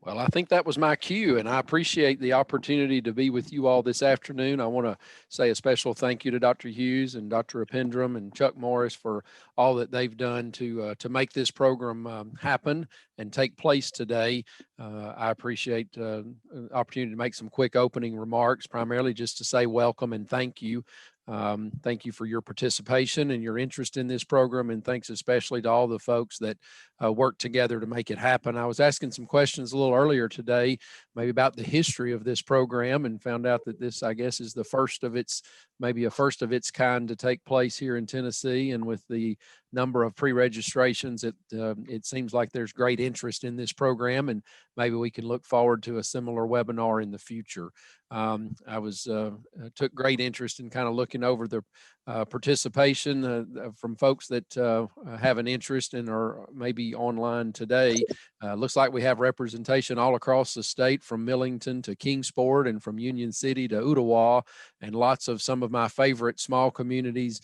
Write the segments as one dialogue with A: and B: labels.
A: Well, I think that was my cue, and I appreciate the opportunity to be with you all this afternoon. I want to say a special thank you to Dr. Hughes and Dr. Apendrum and Chuck Morris for all that they've done to make this program happen and take place today. I appreciate the opportunity to make some quick opening remarks, primarily just to say welcome and thank you. Thank you for your participation and your interest in this program, and thanks especially to all the folks that work together to make it happen. I was asking some questions a little earlier today, maybe about the history of this program, and found out that this, I guess, is the first of its, maybe a first of its kind to take place here in Tennessee. And with the number of pre-registrations, it seems like there's great interest in this program, and maybe we can look forward to a similar webinar in the future. I took great interest in kind of looking over the participation from folks that have an interest and are maybe online today. Looks like we have representation all across the state, from Millington to Kingsport and from Union City to Ottawa, and lots of some of my favorite small communities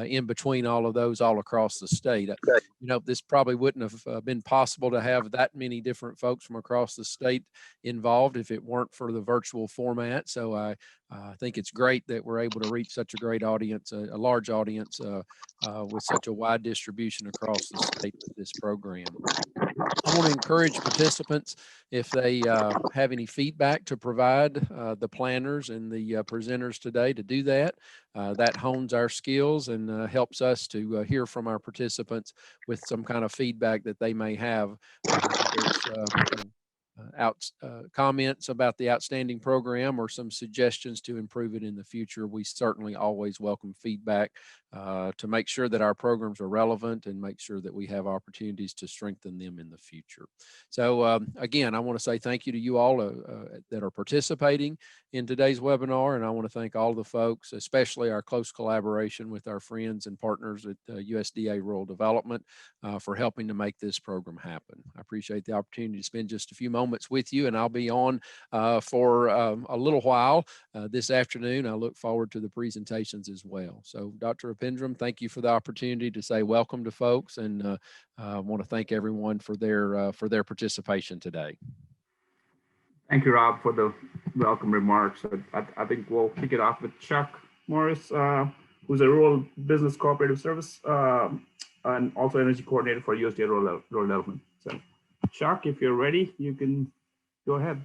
A: in between all of those all across the state. You know, this probably wouldn't have been possible to have that many different folks from across the state involved if it weren't for the virtual format. So I think it's great that we're able to reach such a great audience, a large audience with such a wide distribution across the state with this program. I want to encourage participants, if they have any feedback to provide the planners and the presenters today, to do that. That hones our skills and helps us to hear from our participants with some kind of feedback that they may have. Comments about the outstanding program or some suggestions to improve it in the future. We certainly always welcome feedback to make sure that our programs are relevant and make sure that we have opportunities to strengthen them in the future. So again, I want to say thank you to you all that are participating in today's webinar, and I want to thank all the folks, especially our close collaboration with our friends and partners at USDA-Rural Development for helping to make this program happen. I appreciate the opportunity to spend just a few moments with you, and I'll be on for a little while this afternoon. I look forward to the presentations as well. So Dr. Apendrum, thank you for the opportunity to say welcome to folks, and I want to thank everyone for their participation today.
B: Thank you, Rob, for the welcome remarks. I think we'll kick it off with Chuck Morris, who's a Rural Business-Cooperative Service and also Energy Coordinator for USDA-Rural Development. So Chuck, if you're ready, you can go ahead.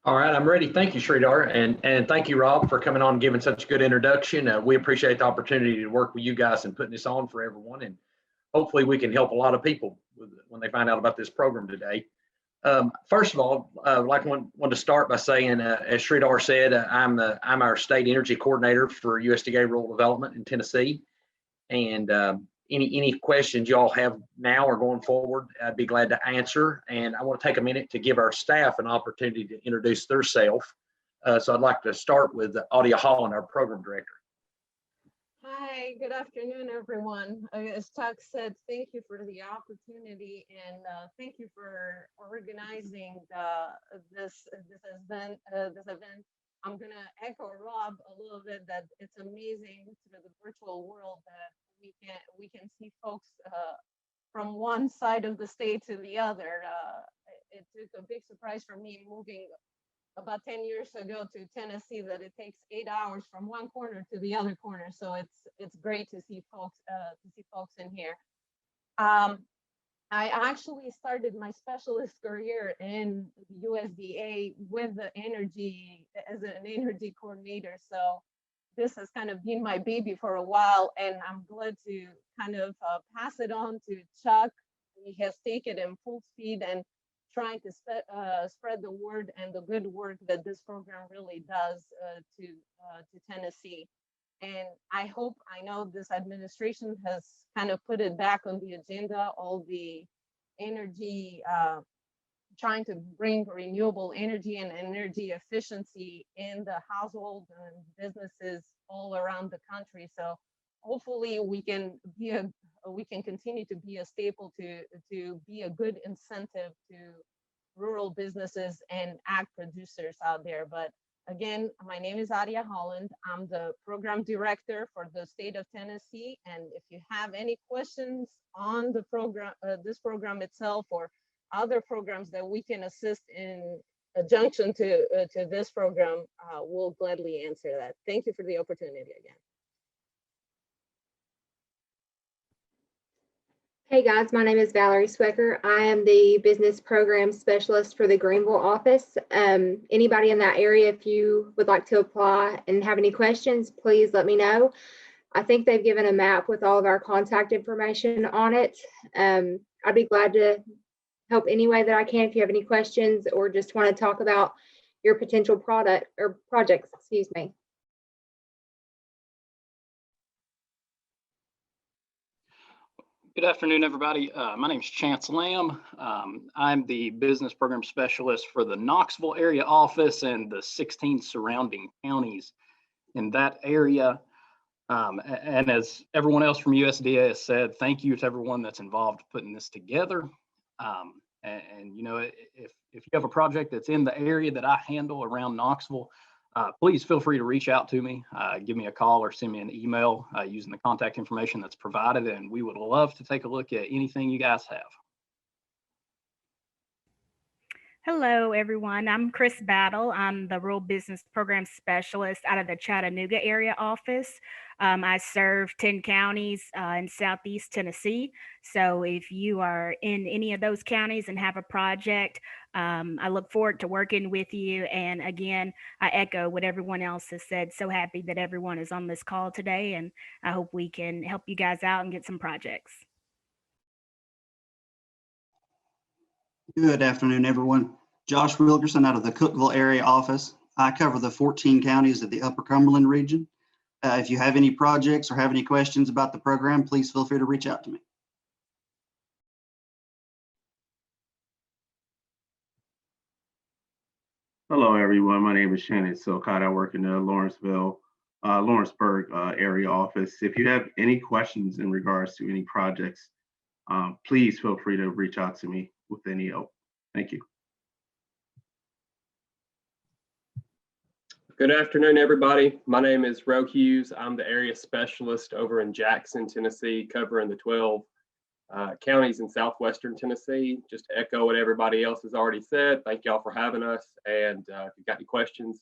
C: All right, I'm ready. Thank you, Sridhar, and thank you, Rob, for coming on and giving such a good introduction. We appreciate the opportunity to work with you guys and putting this on for everyone, and hopefully we can help a lot of people when they find out about this program today. First of all, I'd want to start by saying, as Sridhar said, I'm our state energy coordinator for USDA Rural Development in Tennessee, and any questions y'all have now or going forward, I'd be glad to answer. And I want to take a minute to give our staff an opportunity to introduce themselves. So I'd like to start with Adia Holland, our program director.
D: Hi, good afternoon, everyone. As Chuck said, thank you for the opportunity, and thank you for organizing this event. I'm gonna echo Rob a little bit that it's amazing through the virtual world that we can see folks from one side of the state to the other. It took a big surprise for me moving about 10 years ago to Tennessee that it takes 8 hours from one corner to the other corner. So it's great to see folks in here. I actually started my specialist career in USDA with the energy as an energy coordinator. So this has kind of been my baby for a while, and I'm glad to kind of pass it on to Chuck. He has taken it in full speed and trying to spread the word and the good work that this program really does to Tennessee. And I know this administration has kind of put it back on the agenda, all the energy, trying to bring renewable energy and energy efficiency in the households and businesses all around the country. So hopefully we can continue to be a staple to be a good incentive to rural businesses and ag producers out there. But again, my name is Adia Holland. I'm the program director for the state of Tennessee. And if you have any questions on the program, this program itself, or other programs that we can assist in adjunction to this program, we'll gladly answer that. Thank you for the opportunity again.
E: Hey guys, my name is Valerie Swecker. I am the business program specialist for the Greenville office. Anybody in that area, if you would like to apply and have any questions, please let me know. I think they've given a map with all of our contact information on it. I'd be glad to help any way that I can if you have any questions or just want to talk about your potential product or projects, excuse me.
F: Good afternoon, everybody. My name is Chance Lamb. I'm the business program specialist for the Knoxville area office and the 16 surrounding counties in that area. And as everyone else from USDA has said, thank you to everyone that's involved putting this together. And you know, if you have a project that's in the area that I handle around Knoxville, please feel free to reach out to me, give me a call or send me an email using the contact information that's provided, and we would love to take a look at anything you guys have.
G: Hello, everyone. I'm Chris Battle. I'm the Rural Business Program Specialist out of the Chattanooga area office. I serve 10 counties in Southeast Tennessee. So if you are in any of those counties and have a project, I look forward to working with you. And again, I echo what everyone else has said. So happy that everyone is on this call today, and I hope we can help you guys out and get some projects.
H: Good afternoon, everyone. Josh Wilkerson out of the Cookeville area office. I cover the 14 counties of the Upper Cumberland region. If you have any projects or have any questions about the program, please feel free to reach out to me.
I: Hello, everyone. My name is Shannon Silcott. I work in the Lawrenceburg area office. If you have any questions in regards to any projects, please feel free to reach out to me with any help. Thank you.
J: Good afternoon, everybody. My name is Ro Hughes. I'm the area specialist over in Jackson, Tennessee, covering the 12 counties in southwestern Tennessee. Just to echo what everybody else has already said, thank y'all for having us. And if you've got any questions,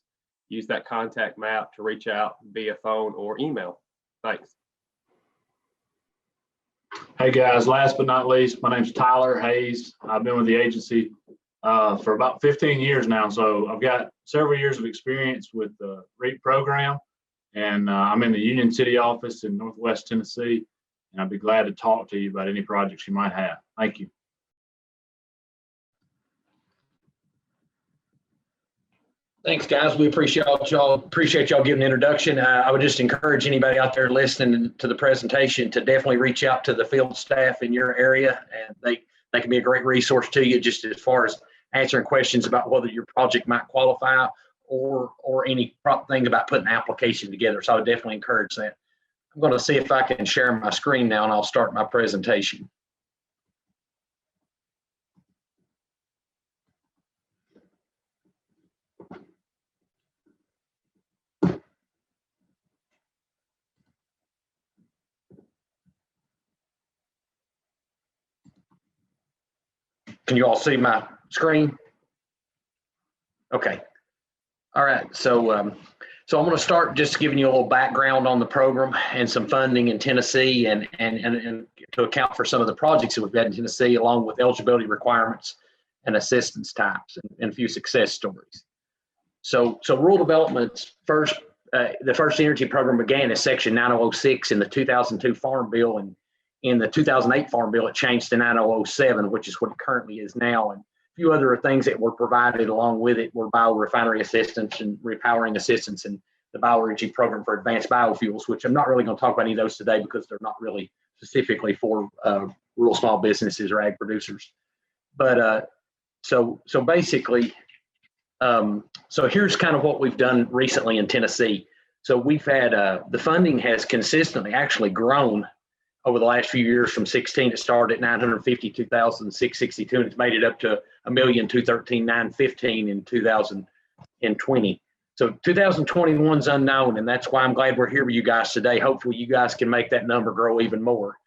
J: use that contact map to reach out via phone or email. Thanks.
K: Hey guys, last but not least, my name's Tyler Hayes. I've been with the agency for about 15 years now. So I've got several years of experience with the REAP program, and I'm in the Union City office in Northwest Tennessee, and I'd be glad to talk to you about any projects you might have. Thank you.
C: Thanks, guys. We appreciate y'all giving an introduction. I would just encourage anybody out there listening to the presentation to definitely reach out to the field staff in your area, and they can be a great resource to you just as far as answering questions about whether your project might qualify or any thing about putting an application together. So I would definitely encourage that. I'm going to see if I can share my screen now, and I'll start my presentation. Can you all see my screen? Okay. All right. So I'm going to start just giving you a little background on the program and some funding in Tennessee, and to account for some of the projects that we've got in Tennessee, along with eligibility requirements and assistance types and a few success stories. So rural development's the first energy program began as Section 9006 in the 2002 Farm Bill, and in the 2008 Farm Bill, it changed to 9007, which is what it currently is now. And a few other things that were provided along with it were biorefinery assistance and repowering assistance and the bioenergy program for advanced biofuels, which I'm not really going to talk about any of those today because they're not really specifically for rural small businesses or ag producers. But so basically, so here's kind of what we've done recently in Tennessee. So we've had the funding has consistently actually grown over the last few years. From 16, it started at 952,662, and it's made it up to 1,213,915 in 2020. So 2021 is unknown, and that's why I'm glad we're here with you guys today. Hopefully you guys can make that number grow even more.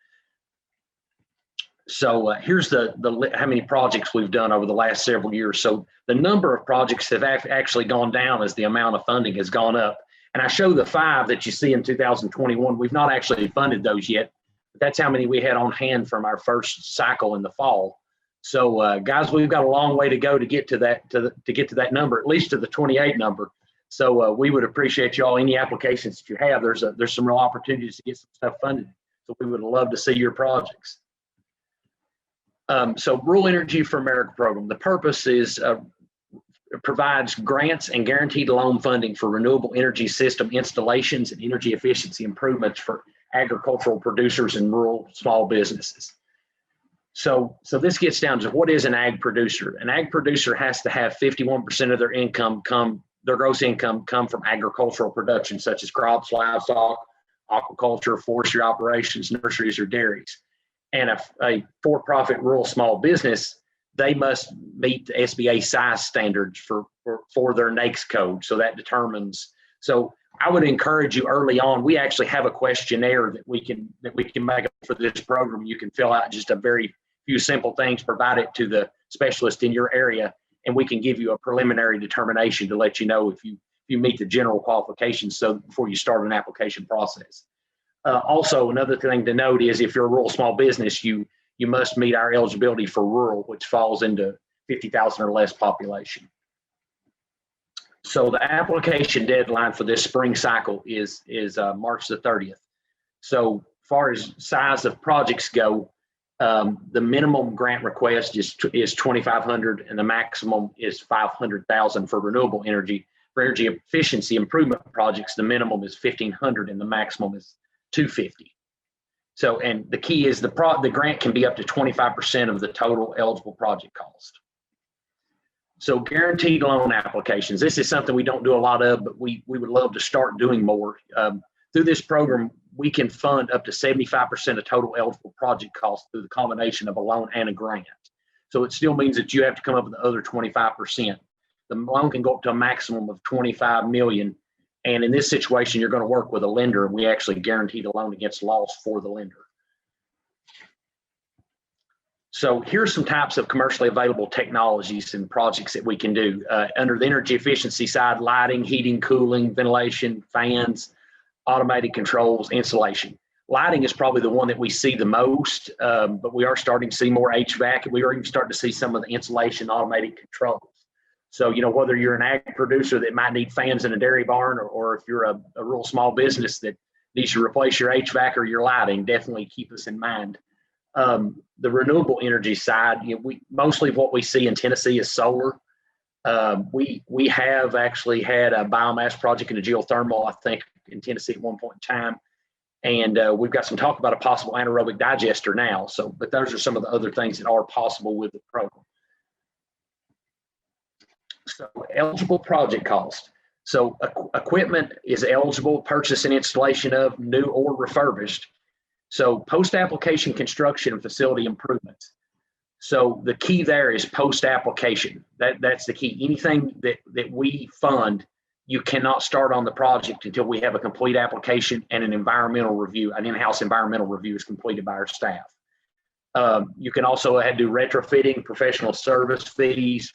C: So here's how many projects we've done over the last several years. So the number of projects have actually gone down as the amount of funding has gone up. And I show the 5 that you see in 2021. We've not actually funded those yet. But that's how many we had on hand from our first cycle in the fall. So guys, we've got a long way to go to get to that to get to that number, at least to the 28 number. So we would appreciate y'all, any applications that you have. There's some real opportunities to get some stuff funded. So we would love to see your projects. So Rural Energy for America program, the purpose is provides grants and guaranteed loan funding for renewable energy system installations and energy efficiency improvements for agricultural producers and rural small businesses. So this gets down to what is an ag producer. An ag producer has to have 51% of their income their gross income come from agricultural production, such as crops, livestock, aquaculture, forestry operations, nurseries, or dairies. And a for-profit rural small business, they must meet the SBA size standards for their NAICS code. So that determines. So I would encourage you early on. We actually have a questionnaire that we can make up for this program. You can fill out just a very few simple things, provide it to the specialist in your area, and we can give you a preliminary determination to let you know if you meet the general qualifications. So before you start an application process. Also, another thing to note is if you're a rural small business, you must meet our eligibility for rural, which falls into 50,000 or less population. So the application deadline for this spring cycle is March the 30th. So far as size of projects go, the minimum grant request is $2,500 and the maximum is $500,000 for renewable energy. For energy efficiency improvement projects, the minimum is $1,500 and the maximum is $250. So, and the key is the grant can be up to 25% of the total eligible project cost. So guaranteed loan applications. This is something we don't do a lot of, but we would love to start doing more. Through this program, we can fund up to 75% of total eligible project costs through the combination of a loan and a grant. So it still means that you have to come up with the other 25%. The loan can go up to a maximum of $25 million. And in this situation, you're going to work with a lender, and we actually guarantee the loan against loss for the lender. So here's some types of commercially available technologies and projects that we can do. Under the energy efficiency side, lighting, heating, cooling, ventilation, fans, automated controls, insulation. Lighting is probably the one that we see the most, but we are starting to see more HVAC, and we are even starting to see some of the insulation automated controls. So, whether you're an ag producer that might need fans in a dairy barn, or if you're a rural small business that needs to replace your HVAC or your lighting, definitely keep us in mind. The renewable energy side, mostly what we see in Tennessee is solar. We have actually had a biomass project in a geothermal, I think, in Tennessee at one point in time. And we've got some talk about a possible anaerobic digester now. But those are some of the other things that are possible with the program. So eligible project cost. So equipment is eligible, purchase and installation of new or refurbished. So post-application construction and facility improvements. So the key there is post-application. That's the key. Anything that we fund, you cannot start on the project until we have a complete application and an environmental review. An in-house environmental review is completed by our staff. You can also do retrofitting, professional service fees,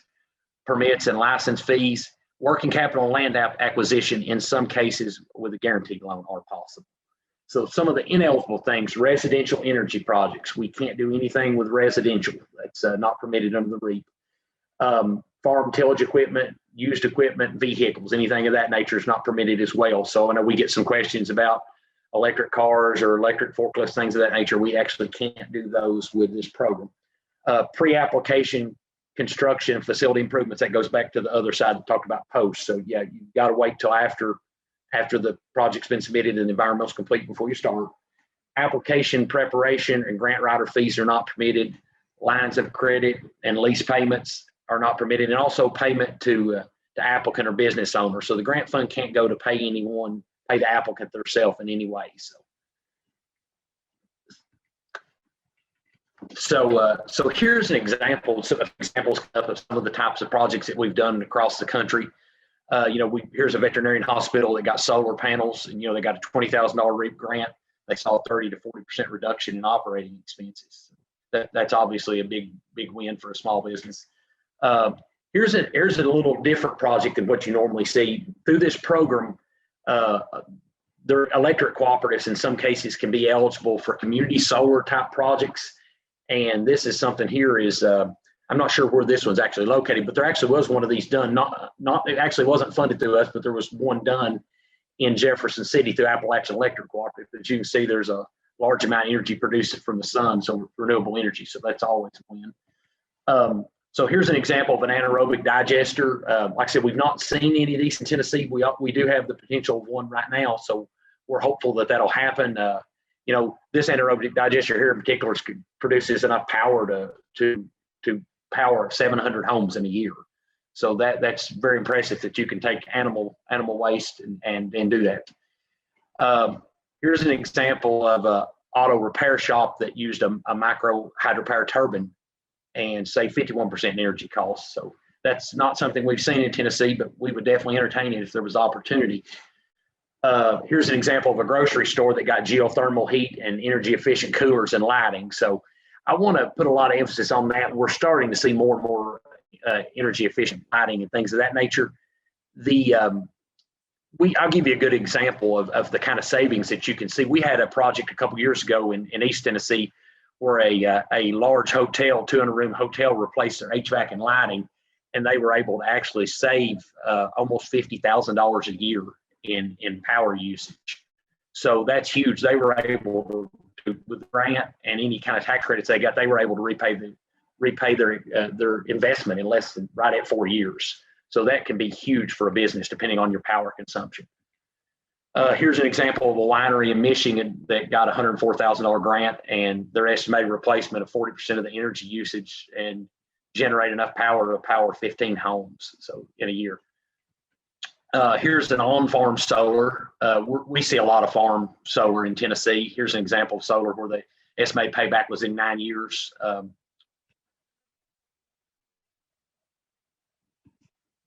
C: permits and license fees. Working capital and land acquisition in some cases with a guaranteed loan are possible. So some of the ineligible things, residential energy projects, we can't do anything with residential. That's not permitted under the REAP. Farm tillage equipment, used equipment, vehicles, anything of that nature is not permitted as well. So I know we get some questions about electric cars or electric forklifts, things of that nature. We actually can't do those with this program. Pre-application construction and facility improvements, that goes back to the other side that talked about post. So yeah, you've got to wait till after the project's been submitted and the environmental's complete before you start. Application preparation and grant writer fees are not permitted. Lines of credit and lease payments are not permitted, and also payment to applicant or business owner. So the grant fund can't go to pay the applicant themselves in any way. So here's an example, examples of some of the types of projects that we've done across the country. Here's a veterinarian hospital that got solar panels, and they got a $20,000 REAP grant. They saw a 30 to 40% reduction in operating expenses. that's obviously a big win for a small business. Here's a little different project than what you normally see. Through this program, their electric cooperatives in some cases can be eligible for community solar type projects. And this is something here is, I'm not sure where this one's actually located, but there actually was one of these done. It actually wasn't funded through us, but there was one done in Jefferson City through Appalachian Electric Cooperative. As you can see, there's a large amount of energy produced from the sun, so renewable energy. So that's always a win. So here's an example of an anaerobic digester. Like I said, we've not seen any of these in Tennessee. We do have the potential of one right now, so we're hopeful that that'll happen. This anaerobic digester here in particular produces enough power to power 700 homes in a year. So that's very impressive that you can take animal waste and do that. Here's an example of a auto repair shop that used a micro hydropower turbine and saved 51% in energy costs. So that's not something we've seen in Tennessee, but we would definitely entertain it if there was opportunity. Here's an example of a grocery store that got geothermal heat and energy efficient coolers and lighting. So I want to put a lot of emphasis on that. We're starting to see more and more energy efficient lighting and things of that nature. I'll give you a good example of the kind of savings that you can see. We had a project a couple years ago in East Tennessee where a large hotel, 200-room hotel, replaced their HVAC and lighting, and they were able to actually save almost $50,000 a year in power usage. So that's huge. They were able to, with the grant and any kind of tax credits they got, they were able to repay their investment in less than right at 4 years. So that can be huge for a business depending on your power consumption. Here's an example of a winery in Michigan that got a $104,000 grant, and their estimated replacement of 40% of the energy usage and generate enough power to power 15 homes so in a year. Here's an on-farm solar. We see a lot of farm solar in Tennessee. Here's an example of solar where the estimated payback was in 9 years.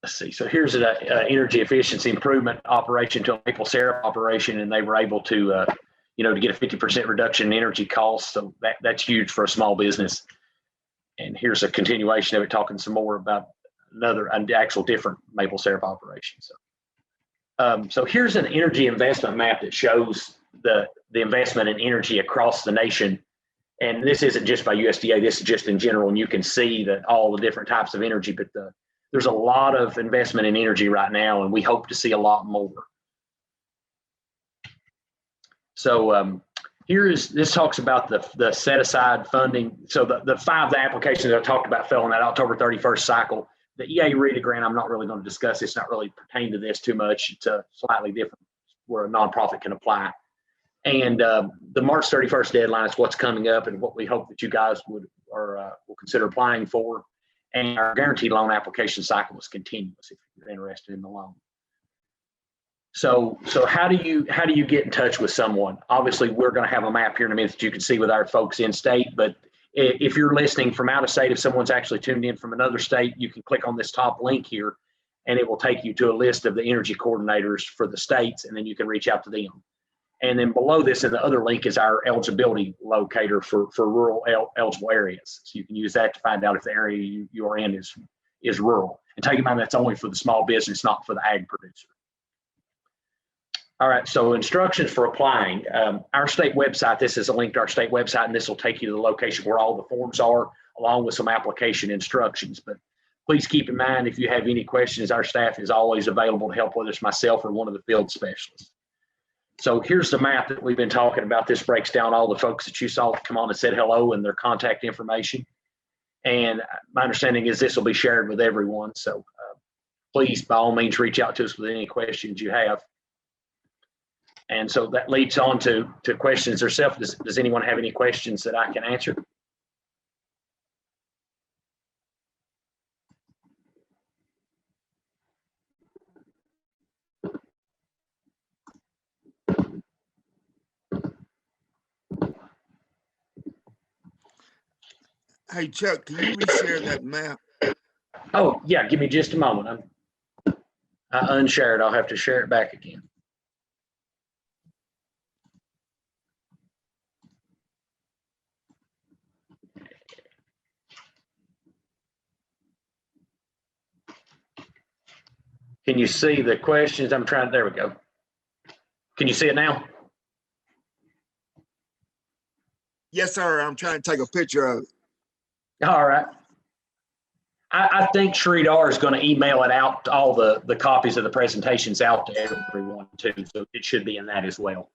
C: Let's see. So here's an energy efficiency improvement operation to a maple syrup operation, and they were able to, to get a 50% reduction in energy costs. So that's huge for a small business. And here's a continuation of it, talking some more about an actual different maple syrup operation. So here's an energy investment map that shows the investment in energy across the nation. And this isn't just by USDA, this is just in general. And you can see that all the different types of energy, but there's a lot of investment in energy right now, and we hope to see a lot more. So this talks about the set aside funding. So the 5 applications that I talked about fell in that October 31st cycle. The EA-RETA grant, I'm not really going to discuss. It's not really pertaining to this too much. It's slightly different where a nonprofit can apply. And the March 31st deadline is what's coming up and what we hope that you guys will consider applying for. And our guaranteed loan application cycle is continuous if you're interested in the loan. So how do you get in touch with someone? Obviously, we're going to have a map here in a minute that you can see with our folks in state, but if you're listening from out of state, if someone's actually tuned in from another state, you can click on this top link here and it will take you to a list of the energy coordinators for the states, and then you can reach out to them. And then below this in the other link is our eligibility locator for rural eligible areas. So you can use that to find out if the area you are in is rural. And take in mind that's only for the small business, not for the ag producer. All right, so instructions for applying. Our state website, this is a link to our state website, and this will take you to the location where all the forms are, along with some application instructions. But please keep in mind, if you have any questions, our staff is always available to help, whether it's myself or one of the field specialists. So here's the map that we've been talking about. This breaks down all the folks that you saw come on and said hello and their contact information. And my understanding is this will be shared with everyone. So please, by all means, reach out to us with any questions you have. And so that leads on to questions themselves. Does anyone have any questions that I can answer?
L: Hey, Chuck, can you reshare that map?
C: Oh, yeah, give me just a moment. I unshared it. I'll have to share it back again. Can you see the questions? There we go. Can you see it now?
L: Yes, sir. I'm trying to take a picture of it.
C: All right. I think Sridhar is going to email it out, all the copies of the presentations out to everyone too. So it should be in that as well.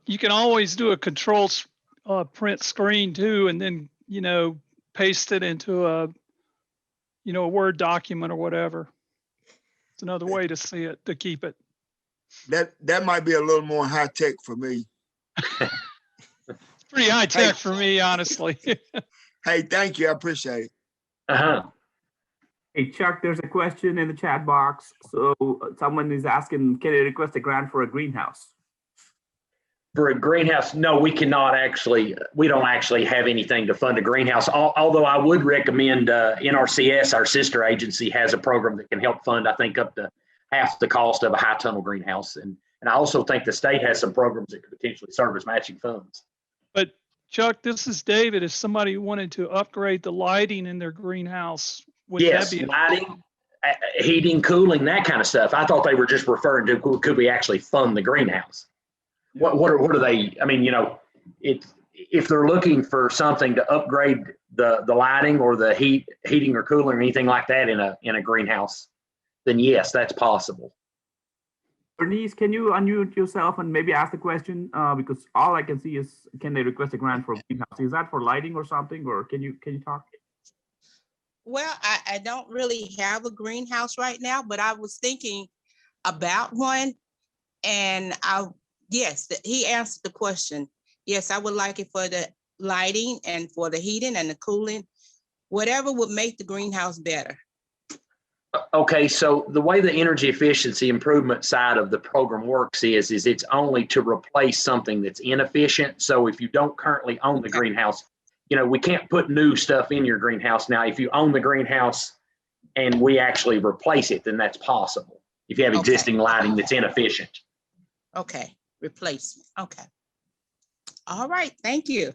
M: You can always do a control print screen too, and then, paste it into a Word document or whatever. It's another way to see it, to keep it.
L: That might be a little more high tech for me.
M: It's pretty high tech for me, honestly.
L: Hey, thank you. I appreciate it.
C: Uh-huh.
B: Hey, Chuck, there's a question in the chat box. So someone is asking, can they request a grant for a greenhouse?
C: For a greenhouse, no, we cannot actually, we don't actually have anything to fund a greenhouse. Although I would recommend NRCS, our sister agency, has a program that can help fund, I think, up to half the cost of a high tunnel greenhouse. And I also think the state has some programs that could potentially serve as matching funds.
M: But Chuck, this is David. If somebody wanted to upgrade the lighting in their greenhouse, would
C: Yes,
M: that be
C: lighting, heating, cooling, that kind of stuff. I thought they were just referring to, could we actually fund the greenhouse? What are they? I mean, if they're looking for something to upgrade the lighting or the heating or cooling or anything like that in a greenhouse, then yes, that's possible.
B: Bernice, can you unmute yourself and maybe ask the question? Because all I can see is, can they request a grant for a greenhouse? Is that for lighting or something, or can you talk?
N: Well, I don't really have a greenhouse right now, but I was thinking about one, and yes, he answered the question. Yes, I would like it for the lighting and for the heating and the cooling, whatever would make the greenhouse better.
C: Okay, so the way the energy efficiency improvement side of the program works is it's only to replace something that's inefficient. So if you don't currently own the greenhouse, we can't put new stuff in your greenhouse. Now, if you own the greenhouse and we actually replace it, then that's possible. If you have existing lighting that's inefficient.
N: Okay, replacement. Okay. All right, thank you.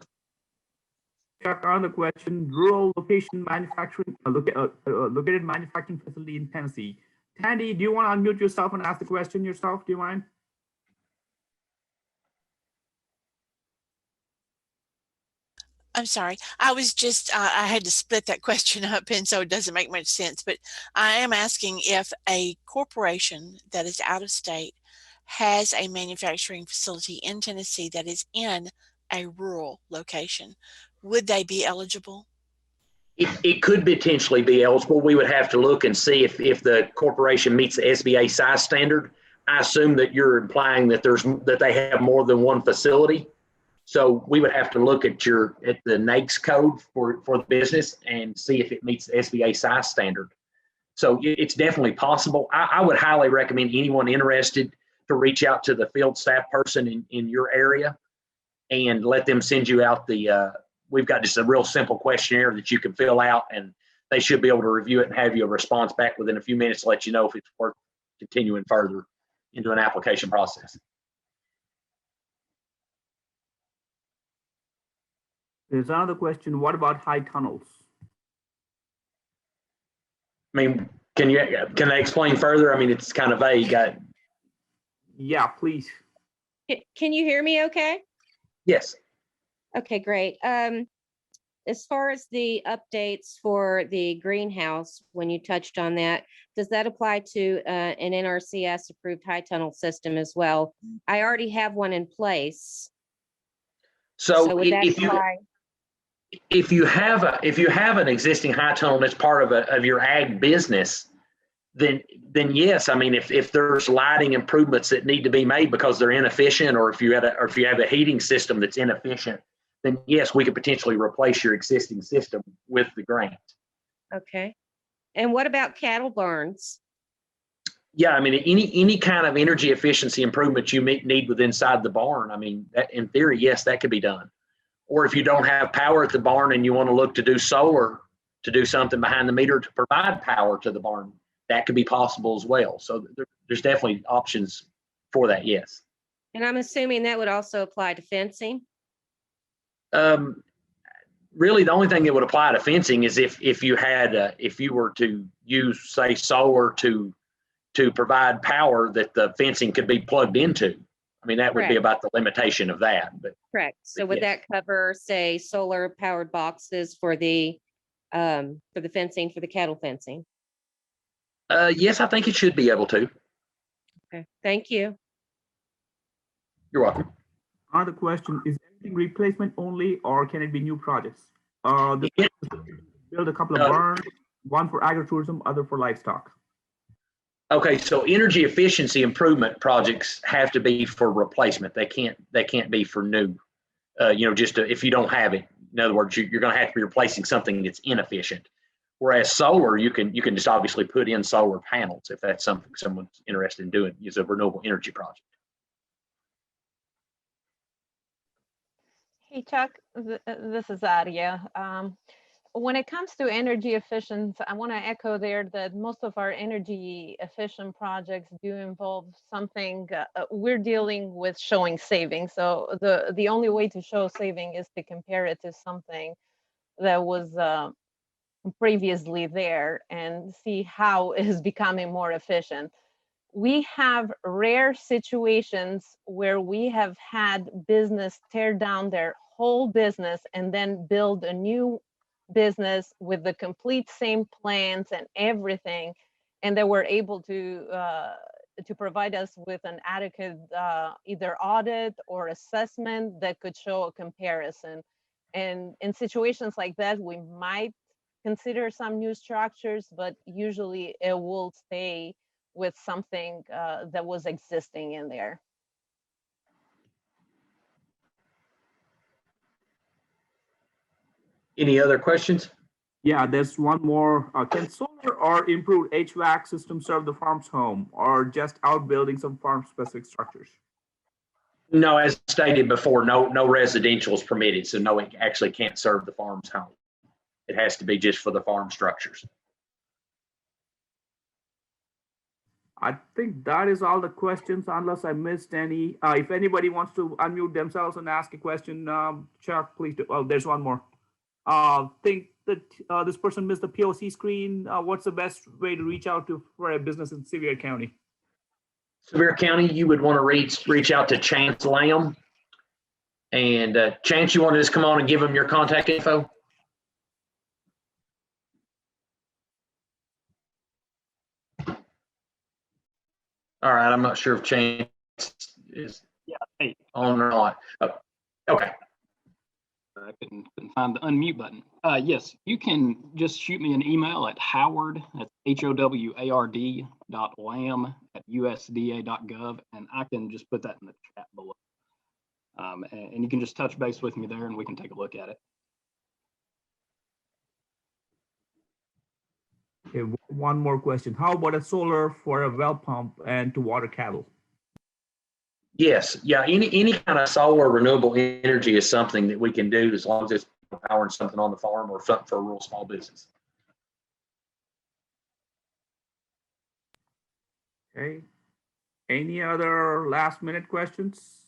B: Chuck, on the question, rural location manufacturing, located manufacturing facility in Tennessee. Tandy, do you want to unmute yourself and ask the question yourself? Do you mind?
O: I'm sorry. I was just, I had to split that question up, and so it doesn't make much sense. But I am asking if a corporation that is out of state has a manufacturing facility in Tennessee that is in a rural location, would they be eligible?
C: It could potentially be eligible. We would have to look and see if the corporation meets the SBA size standard. I assume that you're implying that they have more than one facility. So we would have to look at the NAICS code for the business and see if it meets the SBA size standard. So it's definitely possible. I would highly recommend anyone interested to reach out to the field staff person in your area and let them send you out we've got just a real simple questionnaire that you can fill out, and they should be able to review it and have you a response back within a few minutes to let you know if it's worth continuing further into an application process.
B: There's another question. What about high tunnels?
C: I mean, can I explain further? I mean, it's kind of vague.
B: Yeah, please.
P: Can you hear me okay?
C: Yes.
P: Okay, great. As far as the updates for the greenhouse, when you touched on that, does that apply to an NRCS approved high tunnel system as well? I already have one in place.
C: So
P: would that apply?
C: If you have an existing high tunnel that's part of your ag business, then yes. I mean, if there's lighting improvements that need to be made because they're inefficient, or if you have a heating system that's inefficient, then yes, we could potentially replace your existing system with the grant.
P: Okay. And what about cattle barns?
C: Yeah, I mean, any kind of energy efficiency improvement you need inside the barn, I mean, that, in theory, yes, that could be done. Or if you don't have power at the barn and you want to look to do solar, to do something behind the meter to provide power to the barn, that could be possible as well. So there's definitely options for that, yes.
P: And I'm assuming that would also apply to fencing?
C: Really, the only thing that would apply to fencing is if you were to use, say, solar to to provide power that the fencing could be plugged into. I mean, that would be
P: Correct.
C: about the limitation of that, but
P: Correct. So would
C: yes.
P: that cover, say, solar powered boxes for the fencing, for the cattle fencing?
C: Yes, I think it should be able to.
P: Okay, thank you.
C: You're welcome.
B: Another question, is anything replacement only or can it be new projects? Build a couple of barns, one for agritourism, other for livestock.
C: Okay, so energy efficiency improvement projects have to be for replacement. They can't be for new. Just if you don't have it. In other words, you're going to have to be replacing something that's inefficient. Whereas solar, you can just obviously put in solar panels if that's something someone's interested in doing. Is a renewable energy project.
D: Hey, Chuck, this is Aria. When it comes to energy efficiency, I want to echo there that most of our energy efficient projects do involve something. We're dealing with showing savings. So the only way to show saving is to compare it to something that was previously there and see how it is becoming more efficient. We have rare situations where we have had business tear down their whole business and then build a new business with the complete same plans and everything, and they were able to provide us with an adequate either audit or assessment that could show a comparison. And in situations like that, we might consider some new structures, but usually it will stay with something that was existing in there.
C: Any other questions?
B: Yeah, there's one more. Can solar or improved HVAC system serve the farm's home or just outbuilding some farm-specific structures?
C: No, as stated before, no residential is permitted. So no, it actually can't serve the farm's home. It has to be just for the farm structures.
B: I think that is all the questions, unless I missed any. If anybody wants to unmute themselves and ask a question, Chuck, please do. Oh, there's one more. Think that this person missed the POC screen. What's the best way to reach out to for a business in Sevier County?
C: Sevier County, you would want to reach out to Chance Lamb. And Chance, you want to just come on and give them your contact info? All right, I'm not sure if Chance is on or not. Oh, okay.
F: I couldn't find the unmute button. Yes, you can just shoot me an email at Howard, that's howard.lamb@usda.gov, and I can just put that in the chat below. And you can just touch base with me there and we can take a look at it.
B: Okay, one more question. How about a solar for a well pump and to water cattle?
C: Yes, yeah, any kind of solar renewable energy is something that we can do as long as it's powering something on the farm or something for a rural small business.
B: Okay. Any other last minute questions?